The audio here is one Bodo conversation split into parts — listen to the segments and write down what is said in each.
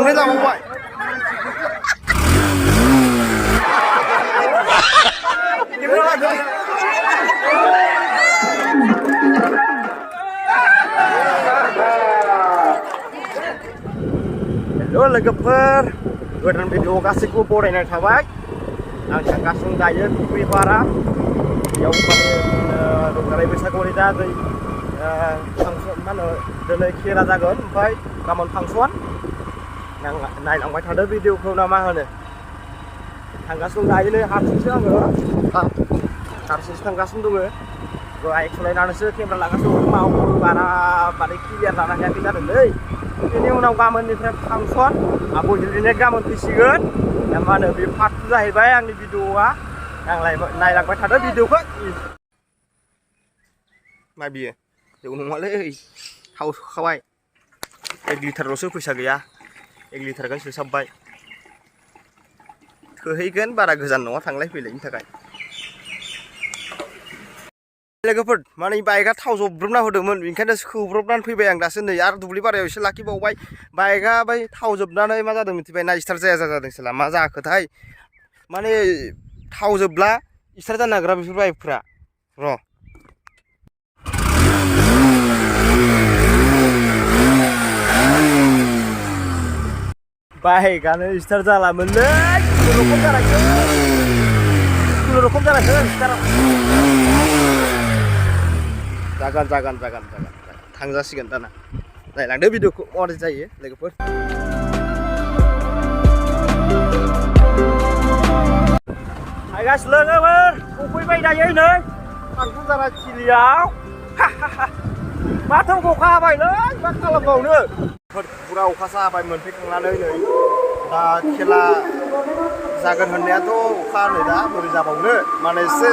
खननै जाबावबाय हेल' लोगोफोर गोदान भिडिअ गासैखौबो बरायनाय थाबाय आं थांगासिनो दायो फुख्रिपारा बेयाव माने रंजानाय बैसागुनि दा दै फांसन मा होनो दिनै खेला जागोन ओमफ्राय गाबोन फांसन नायलांबाय थादो भिडिअखौ ना मा होनो थांगासिनो दायो नै हारसिंसो आङो हारसिंसो थांगासिनो दङ बाइक सालायनानैसो केमेरा लागासिनो मावो बारा माने क्लियार लानो हायाखै जादोंलै बेनि उनाव गाबोननिफ्राय फांसन आब' हिलिना गाबोन फैसिगोन दा मा होनो बे पार्ट 2 जाहैबाय आंनि भिडिअआ नायलांबाय थादो भिडिअखौ मा बियो जेबो नङालै थाव सोखाबाय 1 लिटारल'सो फैसा गैया 1 लिटारखौनो सोसाबबाय थोहैगोन बारा गोजान नङा थांलाय फैलायनि थाखाय लोगोफोर माने बाइकआ थाव जब्रबना होदोंमोन बेनिखायनो सौब्रबनानै फैबाय आं दासो नै आरो दुब्लि बारियाव एसे लाखिबावबाय बाइकआ बै थाव जोबनानै मा जादों मिथिबाय ना स्टार्ट जाया जादोंसोला मा जाखोथाय माने थाव जोबब्ला स्टार्ट जानो नागिरा बेफोर बाइकफ्रा र' बाइकआनो स्टार्ट जालामोनलै खुनुरुखुम जानायसै जागोन थांजासिगोन दाना नायलांदो भिडिअखौ माबोरै जायो लोगोफोर थांगासिनो लोगोफोर सफैबाय दायो नै फांसन जानाय थिलियाव माथो अखा हाबायलै मा खालामबावनो फुरा अखासो हाबाय मोनफैखांनानै नै दा खेला जागोन होननायाथ' अखा नै दा बोरै जाबावनो माने एसे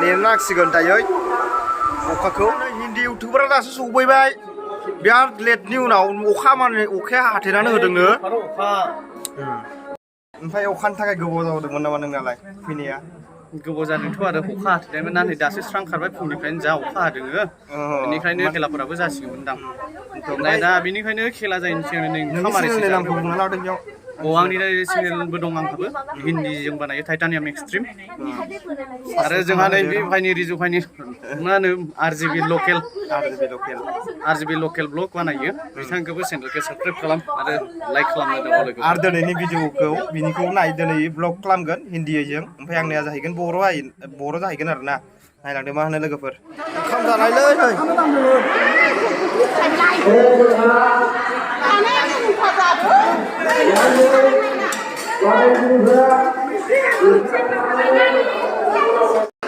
नेनो नांसिगोन दायो अखाखौ हिन्दी इउटुबारा दासो सफैबाय बिराद लेटनि उनाव अखा माने अखाया हाथेनानै होदोंनो ओमफ्राय अखानि थाखाय गोबाव जादोंमोन नामा नोंनालाय फैनाया गोबाव जादोंथ' आरो अखा हाथेनायमोन ना नै दासो स्रां खारबाय फुंनिफ्रायनो जा अखा हादोङो बेनिखायनो खेलाफोराबो जासिगौमोनदां ओमफ्राय दा बेनिखायनो खेला जायैनि सिगां नै ओंखाम आरो आंनि चेनेलबो दं आंहाबो हिन्दीजों बानायो टाइटानियाम एक्सट्रिम आरो जोंहा नै बे भाइनि रिजु भाइनि मा होनो आरजिबि लकेल ब्लग बानायो बिथांखौबो चेनेलखौ साबस्क्राइब खालाम आरो लाइक खालामनो दङ लोगो आरो दिनैनि भिडिअखौ बिनिखौ नाय दिनै ब्लग खालामगोन हिन्दीजों ओमफ्राय आंनिया जाहैगोन बर' जाहैगोन आरोना नायलांदो मा होनो लोगोफोर ओंखाम जानायलै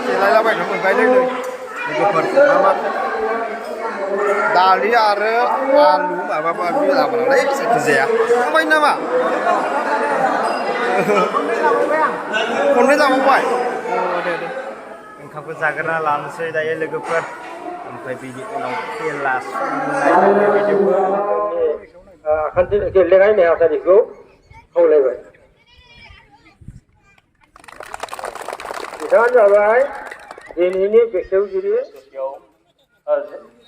देलायलाबायनो मोनबायलै नै लोगोफोर मा दालि आरो आलु माबा माबि लाबोनानै जायखिजाया थांबाय नामा खननै जाबावबाय दे ओंखामखौ जाग्रोना लानोसै दायो लोगोफोर ओमफ्राय बिनि उनाव खेला गेलेनाय नेहाथारिखौ खावलायबाय बिथाङानो जाबाय दिनैनि बेखेवगिरि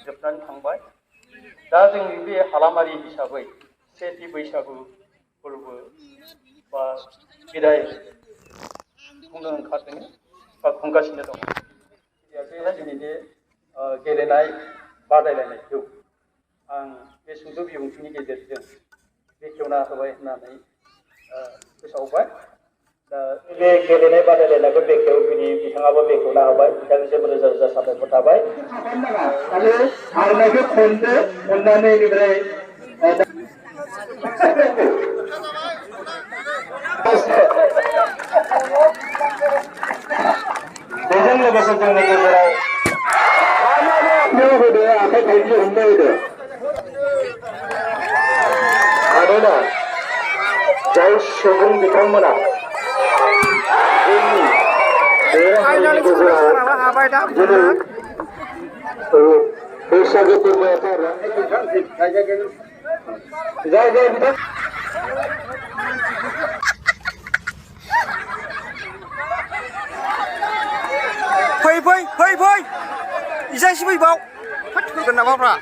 जोबनानै थांबाय दा जोंनि बे हालामारि हिसाबै सेथि बैसागु फोरबो बा बिदाय खुंनो ओंखारदों बा खुंगासिनो दं दिनैनि गेलेनाय बादायलायनायखौ आं बे सुंद' बिबुंथिनि गेजेरजों बेखेवना होबाय होननानै फोसावबाय दा बे गेलेनाय बादायलायनायखौ बेखेवगिरि बिथाङाबो बेखेवना होबाय बिथांनिसिम रोजा रोजा साबायखर थाबाय आरो आर'नाइखौ खनदो खननानै बेनिफ्राय बेजों लोगोसे जोंनि गेजेराव होदो आखाइ थाइजौ हमनो होदो मानोना जाय सुबुं बिथांमोना जोंनि बे हारिनि गेजेराव दिनै बैसागु फोरबोआथ' जाय बिथां फै इजायसो फैबाव होगोन नामाफ्रा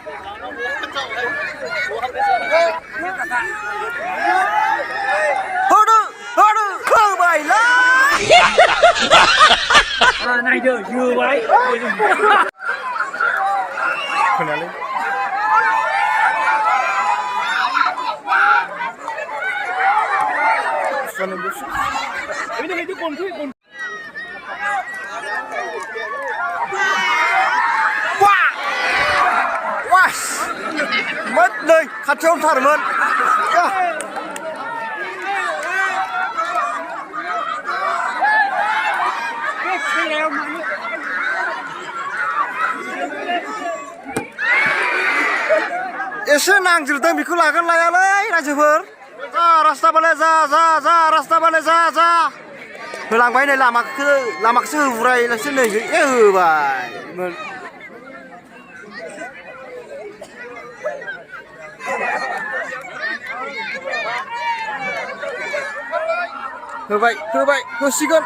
này được vừa vậy खोनालै mất đây khát trông thả mất एसे नांजिरदों बेखौ लागोन लायालै रायजोफोर जा रास्ता बालाय जा रास्ता बालाय जा होलांबाय नै लामाखौसो होबुरायलासो नै होबाय होबाय होसिगोन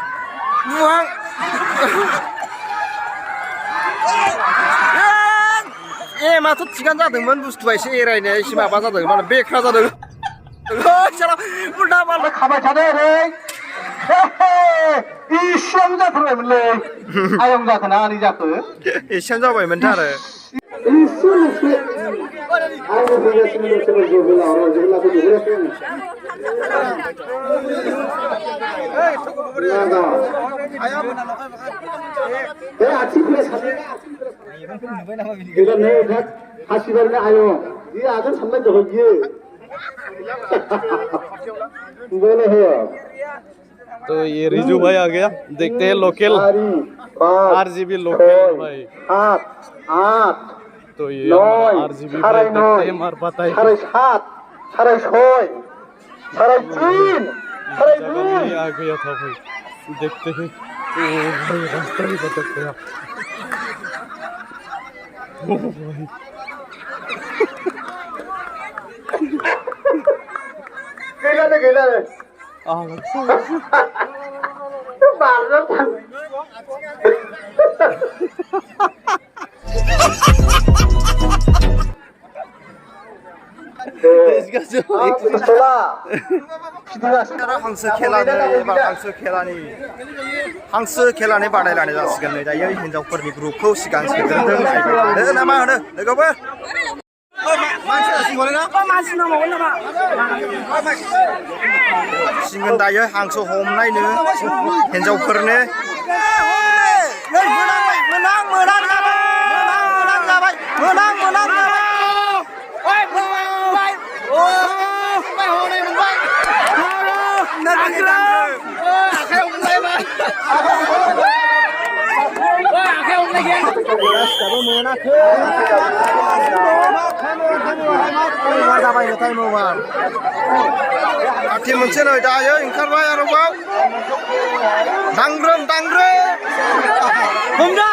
बुहां माथ' थिगानो जादोंमोन बुस्थुआ एसे एरायनाया एसे माबा जादों माने बेख्रा जादों उल्टा माल्टा खाबाय थादो ओरै इसेयावनो जाथारबायमोनलै आयं जाखो ना आनै जाखो एसेयानो जाबायमोनथ' आरो हासिबारनो आयं बे आगोल साननाय दङ बियो बोले हो तो ये रिजू भाई आ गया देखते हैं लोकल आरजीबी लोकल भाई 8 तो ये आरजीबी भाई देखते हैं मार पाता है 7 6 3 आ गया था भाई देखते हैं भाई रास्ता ही बदल गया गेला हांसो खेलानि बादायलायनाय जासिगोन नै दायो हिनजावफोरनि ग्रुपखौ सिगां सोग्रोदों नायबाय ना मा होनो लोगोफोर सिगोन दायो हांसो हमनायनो हिनजावफोरनो आथि मोनसे नै दायो ओंखारबाय आरोबाव दांग्रोम हमदा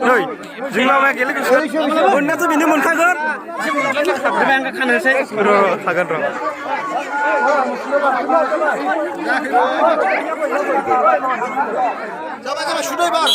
नै जोंलावया गेलेगोन मोननायाथ' बेनो मोनखागोन आं खानोसै थागोन र' जाबाय सुदै बार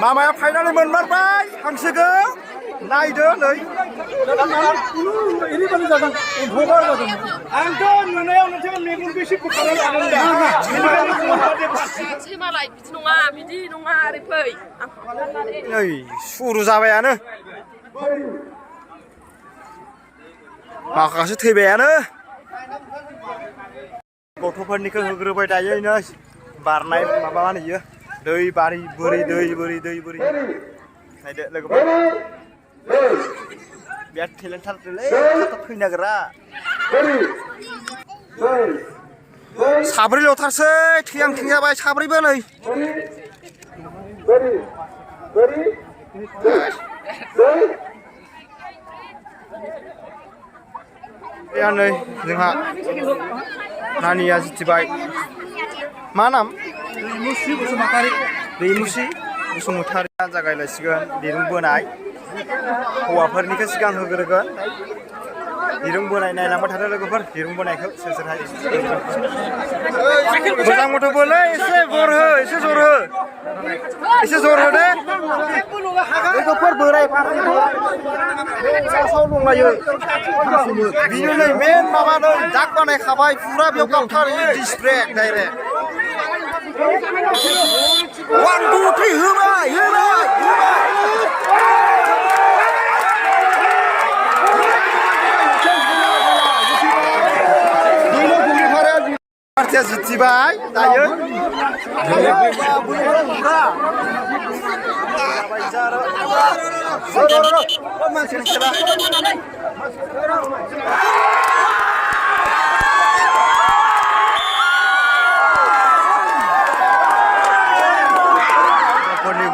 मामाया फाइनालि मोनमारबाय हांसोखौ नायदो नै आंथ' नुनायाव नोंथाङा मेगनखौ एसे बोखारना लादों दा मालाय बिदि नङा ओरै फै नै सुरु जाबायानो माखासे थैबायानो गथ'फोरनिखौ होग्रोबाय दायो नै बारनाय माबा मा होनो दै बारि बोरै दै बोरै नायदो लोगोफोर बिराद टेलेन्टथारलै थाब फैनो नागिरा साब्रैल'थारसै थैहां जाबाय साब्रैबो नै नै जोंहा नानिया जितिबाय मा नाम दैमुसि बसुमतारी जागायलायसिगोन दिरुं बोनाय हौवाफोरनिखौ सिगां होग्रोगोन दिरुं बोनाय नायलांबाय थादो लोगोफोर दिरुं बोनायखौ सोर सोरहाय मोजां मथ' बोलै एसे जर हो एसे जर हो दे लोगोफोर बोराय फासाव दंलायो बिनो नै मेन माबा नै दाग बानायखाबाय फुरा बेयाव गाबथारो डिसब्रेक डाइरेक्ट 1 2 3 होबाय पार्टिया जितिबाय दायो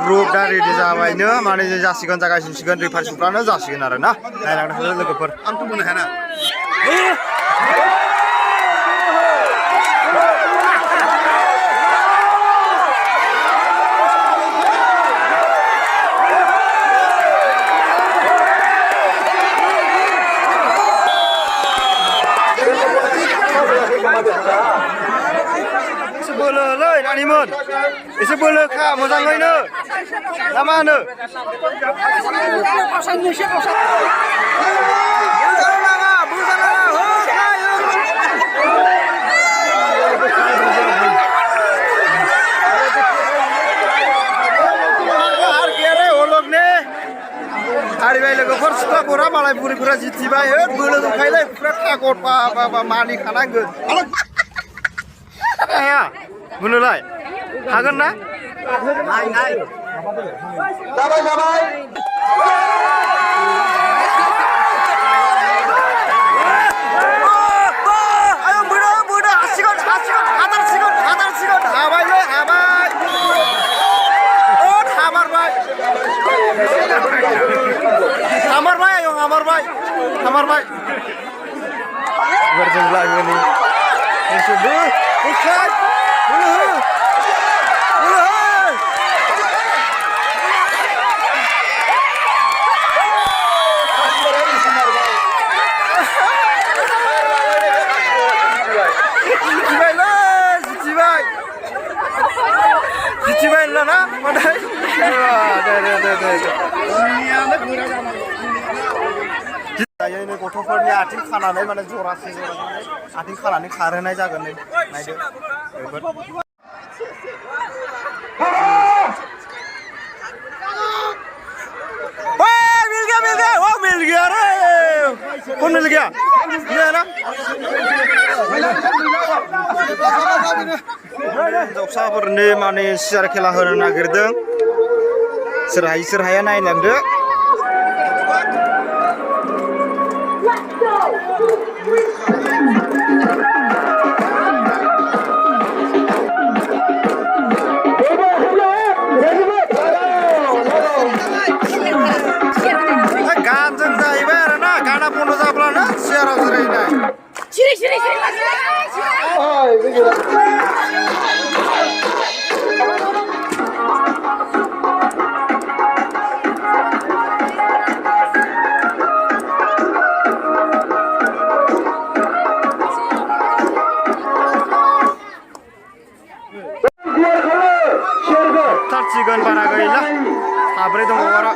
ग्रुप दा रेडि जाबायनो माने जासिगोन जागायसिगोन रिफारसिफ्रानो जासिगोन आरो ना नायलांनो हागोन लोगोफोर आंथ' बुंनो हाया ना बोलोलै नानिमोन एसे बोलो खा मोजाङैनो ना मा होनो हारिबाय लोगोफोर सिख्लाफोरा मालाय बुरैफोरा जितिबाय बोलो दंखायोलै फुरा थागद मानिखानांगोन हाया बुनोलाय हागोन ना जाबाय हामारबाय जों लागोनि जितिबाय ना माथाय दायो गथ'फोरनि आथिं खानानै माने जरासे आथिं खानानै खारहोनाय जागोन नै नायदो मिल गया रे कौन मिल गया ये है ना हिन्जावसाफोरनि माने सियार खेला होनो नागिरदों सोर हाया नायलांदो गानजों जाहैबाय आरो ना गाना बन्द' जाब्लानो सियाराव जिरायनाय जासिगोन बारा गैला साब्रै दङ बारा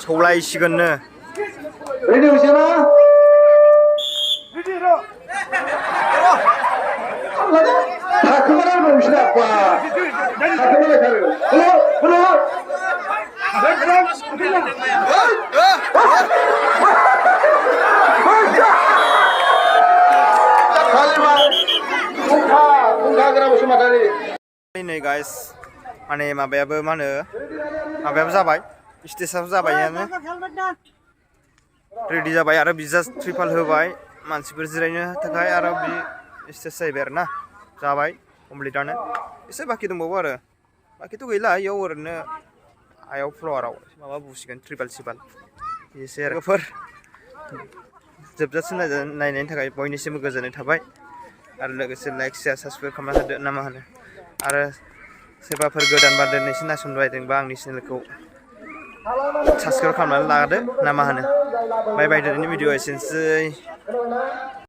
सौलायसिगोननो नै गाइस माने माबायाबो मा होनो माबायाबो जाबाय स्टेजआबो जाबायानो रेडि जाबाय आरो बिजा ट्रिपाल होबाय मानसिफोर जिरायनो थाखाय आरो बि स्टेज जाहैबाय आरो ना जाबाय कमप्लिटानो एसे बाखि दंबावो आरो बाखिथ' गैला इयाव ओरैनो हायाव फ्ल'राव माबा बुसिगोन ट्रिपाल सिपाल एसे आरो जोबजासिम नायनायनि थाखाय बयनिसिमबो गोजोननाय थाबाय आरो लोगोसे लाइक शेयार साबस्क्राइब खालामना होदो ना मा होनो आरो सोरबाफोर गोदान बारदो नोंसोर नायसनबायदोंबा आंनि चेनेलखौ साबस्क्राइब खालामनानै लादो ना मा होनो बाय बाय दिनैनि भिडिअ एसेनोसै